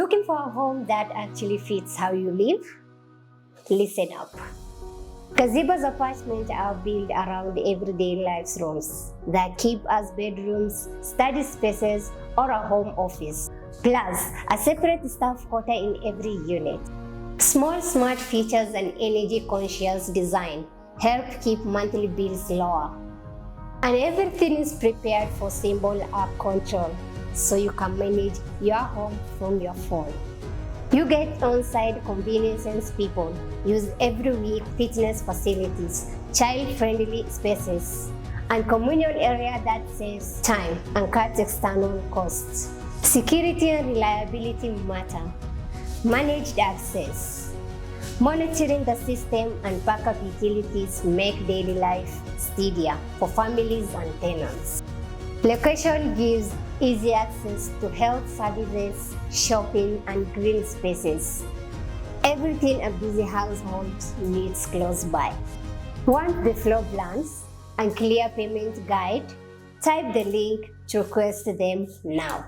Looking for a home that actually fits how you live? Listen up. Gazebo Apartments are built around everyday life's rooms that keep as bedrooms, study spaces, or a home office. Plus, a separate staff quarter in every unit. Small smart features and energy-conscious design help keep monthly bills lower. And everything is prepared for simple app control, so you can manage your home from your phone. You get on-site conveniences people use every week, fitness facilities, child-friendly spaces, and communal area that saves time and cuts external costs. Security and reliability matter. Managed access. Monitoring the system and backup utilities make daily life steadier for families and tenants. Location gives easy access to health services, shopping, and green spaces. Everything a busy household needs close by. Want the floor plans and clear payment guide? Type the link to request them now.